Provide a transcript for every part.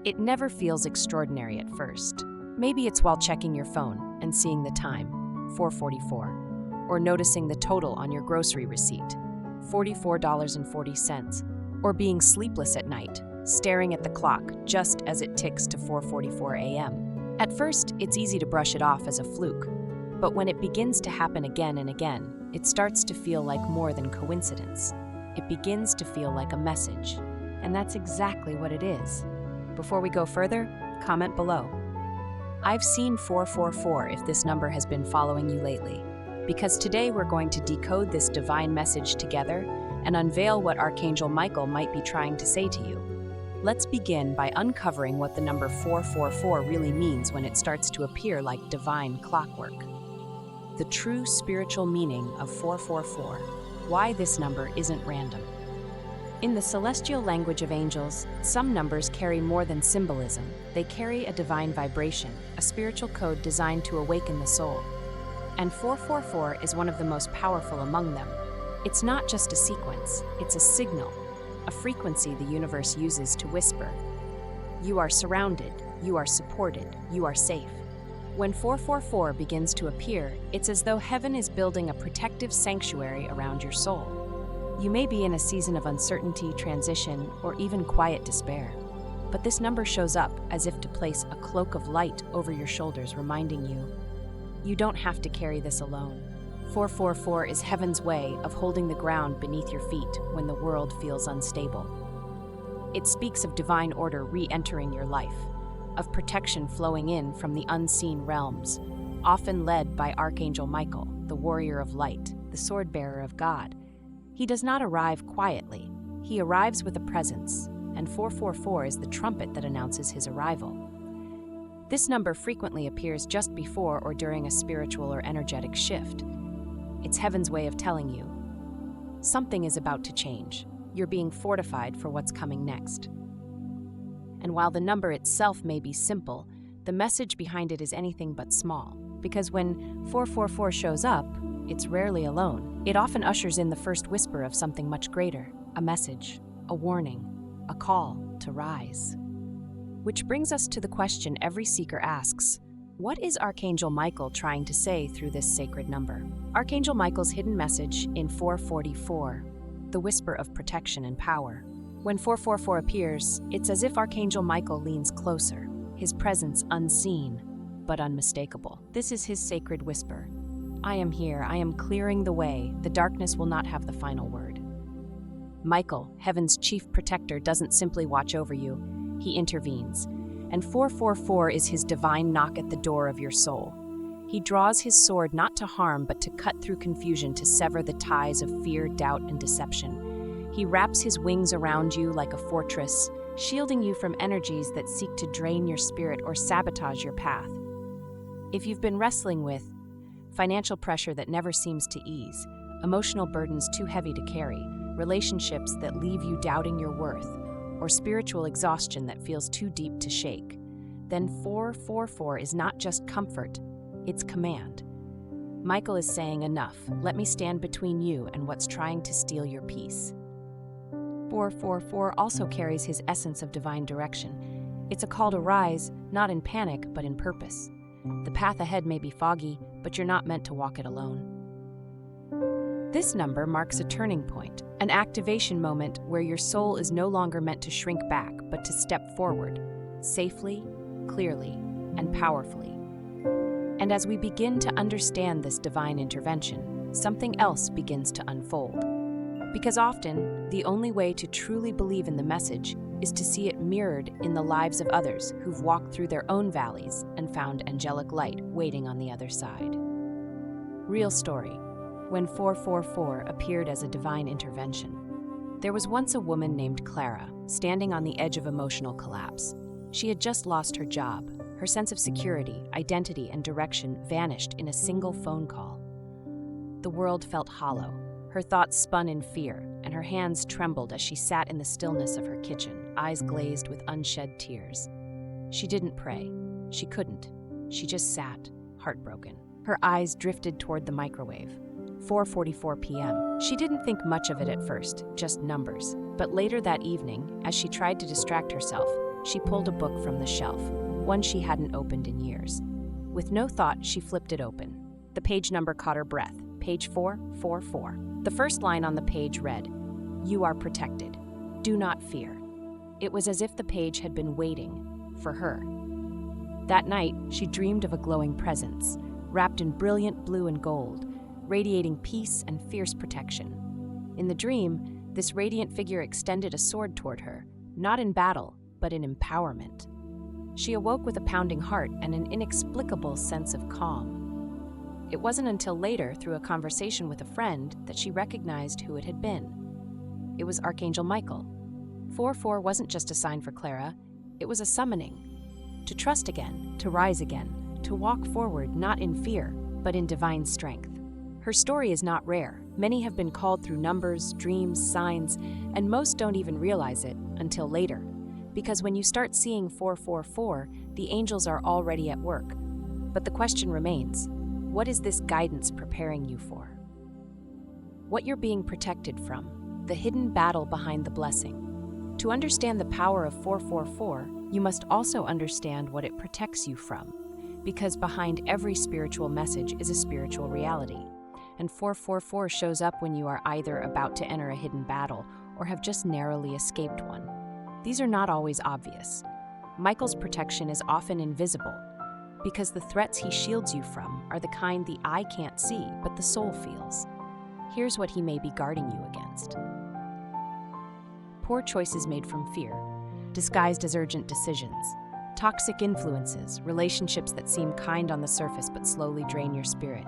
It never feels extraordinary at first. Maybe it's while checking your phone and seeing the time, 4:44, or noticing the total on your grocery receipt, $44.40, or being sleepless at night, staring at the clock just as it ticks to 4:44 a.m. At first, it's easy to brush it off as a fluke, but when it begins to happen again and again, it starts to feel like more than coincidence. It begins to feel like a message, and that's exactly what it is. Before we go further, comment below. I've seen 444 if this number has been following you lately, because today we're going to decode this divine message together and unveil what Archangel Michael might be trying to say to you. Let's begin by uncovering what the number 444 really means when it starts to appear like divine clockwork. The true spiritual meaning of 444, why this number isn't random. In the celestial language of angels, some numbers carry more than symbolism. They carry a divine vibration, a spiritual code designed to awaken the soul. And 444 is one of the most powerful among them. It's not just a sequence, it's a signal, a frequency the universe uses to whisper. You are surrounded, you are supported, you are safe. When 444 begins to appear, it's as though heaven is building a protective sanctuary around your soul. You may be in a season of uncertainty, transition, or even quiet despair. But this number shows up as if to place a cloak of light over your shoulders, reminding you, you don't have to carry this alone. 444 is heaven's way of holding the ground beneath your feet when the world feels unstable. It speaks of divine order re-entering your life, of protection flowing in from the unseen realms, often led by Archangel Michael, the warrior of light, the sword-bearer of God. He does not arrive quietly. He arrives with a presence, and 444 is the trumpet that announces his arrival. This number frequently appears just before or during a spiritual or energetic shift. It's heaven's way of telling you, something is about to change. You're being fortified for what's coming next. And while the number itself may be simple, the message behind it is anything but small. Because when 444 shows up, it's rarely alone. It often ushers in the first whisper of something much greater, a message, a warning, a call to rise. Which brings us to the question every seeker asks, what is Archangel Michael trying to say through this sacred number? Archangel Michael's hidden message in 444, the whisper of protection and power. When 444 appears, it's as if Archangel Michael leans closer, his presence unseen, but unmistakable. This is his sacred whisper. I am here, I am clearing the way, the darkness will not have the final word. Michael, heaven's chief protector, doesn't simply watch over you, he intervenes. And 444 is his divine knock at the door of your soul. He draws his sword not to harm, but to cut through confusion, to sever the ties of fear, doubt, and deception. He wraps his wings around you like a fortress, shielding you from energies that seek to drain your spirit or sabotage your path. If you've been wrestling with financial pressure that never seems to ease, emotional burdens too heavy to carry, relationships that leave you doubting your worth, or spiritual exhaustion that feels too deep to shake, then 444 is not just comfort, it's command. Michael is saying, enough, let me stand between you and what's trying to steal your peace. 444 also carries his essence of divine direction. It's a call to rise, not in panic, but in purpose. The path ahead may be foggy, but you're not meant to walk it alone. This number marks a turning point, an activation moment where your soul is no longer meant to shrink back, but to step forward, safely, clearly, and powerfully. And as we begin to understand this divine intervention, something else begins to unfold. Because often, the only way to truly believe in the message is to see it mirrored in the lives of others who've walked through their own valleys and found angelic light waiting on the other side. Real story. When 444 appeared as a divine intervention, there was once a woman named Clara, standing on the edge of emotional collapse. She had just lost her job. Her sense of security, identity, and direction vanished in a single phone call. The world felt hollow. Her thoughts spun in fear, and her hands trembled as she sat in the stillness of her kitchen, eyes glazed with unshed tears. She didn't pray. She couldn't. She just sat, heartbroken. Her eyes drifted toward the microwave. 4:44 p.m. She didn't think much of it at first, just numbers. But later that evening, as she tried to distract herself, she pulled a book from the shelf, one she hadn't opened in years. With no thought, she flipped it open. The page number caught her breath, page 444. The first line on the page read, "You are protected. Do not fear." It was as if the page had been waiting for her. That night, she dreamed of a glowing presence, wrapped in brilliant blue and gold, radiating peace and fierce protection. In the dream, this radiant figure extended a sword toward her, not in battle, but in empowerment. She awoke with a pounding heart and an inexplicable sense of calm. It wasn't until later, through a conversation with a friend, that she recognized who it had been. It was Archangel Michael. 4-4 wasn't just a sign for Clara, it was a summoning. To trust again, to rise again, to walk forward not in fear, but in divine strength. Her story is not rare. Many have been called through numbers, dreams, signs, and most don't even realize it until later. Because when you start seeing 444, the angels are already at work. But the question remains, what is this guidance preparing you for? What you're being protected from, the hidden battle behind the blessing. To understand the power of 444, you must also understand what it protects you from. Because behind every spiritual message is a spiritual reality. And 444 shows up when you are either about to enter a hidden battle or have just narrowly escaped one. These are not always obvious. Michael's protection is often invisible, because the threats he shields you from are the kind the eye can't see, but the soul feels. Here's what he may be guarding you against. Poor choices made from fear, disguised as urgent decisions, toxic influences, relationships that seem kind on the surface but slowly drain your spirit,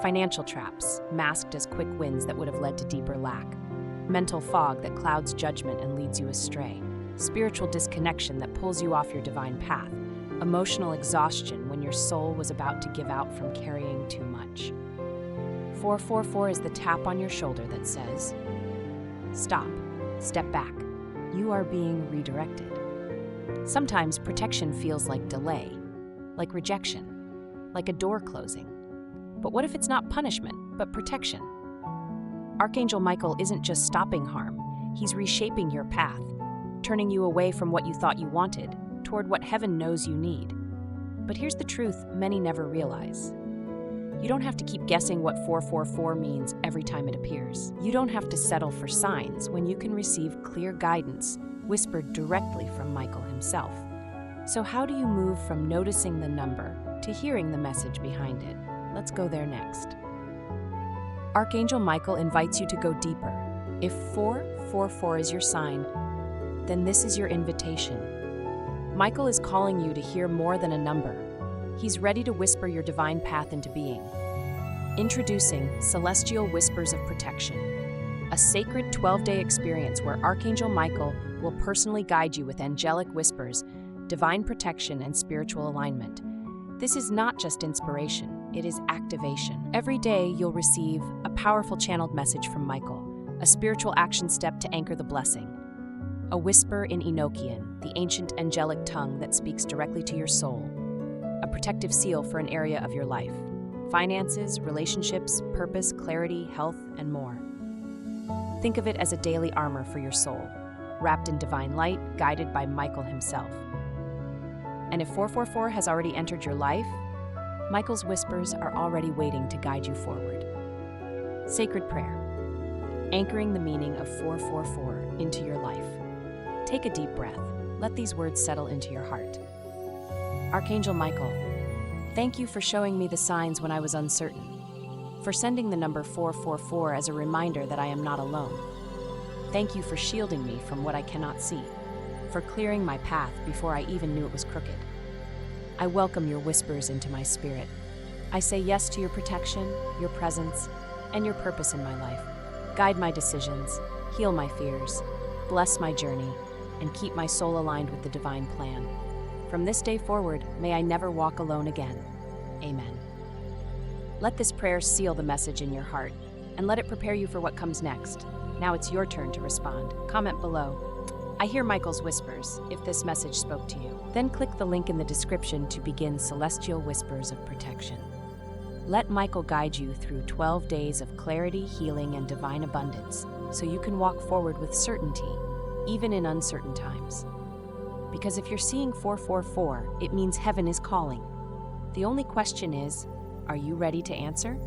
financial traps, masked as quick wins that would have led to deeper lack, mental fog that clouds judgment and leads you astray, spiritual disconnection that pulls you off your divine path, emotional exhaustion when your soul was about to give out from carrying too much. 444 is the tap on your shoulder that says, "Stop, step back, you are being redirected." Sometimes protection feels like delay, like rejection, like a door closing. But what if it's not punishment, but protection? Archangel Michael isn't just stopping harm, he's reshaping your path, turning you away from what you thought you wanted, toward what heaven knows you need. But here's the truth many never realize. You don't have to keep guessing what 444 means every time it appears. You don't have to settle for signs when you can receive clear guidance, whispered directly from Michael himself. So how do you move from noticing the number to hearing the message behind it? Let's go there next. Archangel Michael invites you to go deeper. If 444 is your sign, then this is your invitation. Michael is calling you to hear more than a number. He's ready to whisper your divine path into being. Introducing Celestial Whispers of Protection, a sacred 12-day experience where Archangel Michael will personally guide you with angelic whispers, divine protection, and spiritual alignment. This is not just inspiration, it is activation. Every day you'll receive a powerful channeled message from Michael, a spiritual action step to anchor the blessing, a whisper in Enochian, the ancient angelic tongue that speaks directly to your soul, a protective seal for an area of your life, finances, relationships, purpose, clarity, health, and more. Think of it as a daily armor for your soul, wrapped in divine light, guided by Michael himself. And if 444 has already entered your life, Michael's whispers are already waiting to guide you forward. Sacred prayer, anchoring the meaning of 444 into your life. Take a deep breath. Let these words settle into your heart. Archangel Michael, thank you for showing me the signs when I was uncertain, for sending the number 444 as a reminder that I am not alone. Thank you for shielding me from what I cannot see, for clearing my path before I even knew it was crooked. I welcome your whispers into my spirit. I say yes to your protection, your presence, and your purpose in my life. Guide my decisions, heal my fears, bless my journey, and keep my soul aligned with the divine plan. From this day forward, may I never walk alone again. Amen. Let this prayer seal the message in your heart, and let it prepare you for what comes next. Now it's your turn to respond. Comment below, "I hear Michael's whispers," if this message spoke to you. Then click the link in the description to begin Celestial Whispers of Protection. Let Michael guide you through 12 days of clarity, healing, and divine abundance, so you can walk forward with certainty, even in uncertain times. Because if you're seeing 444, it means heaven is calling. The only question is, are you ready to answer?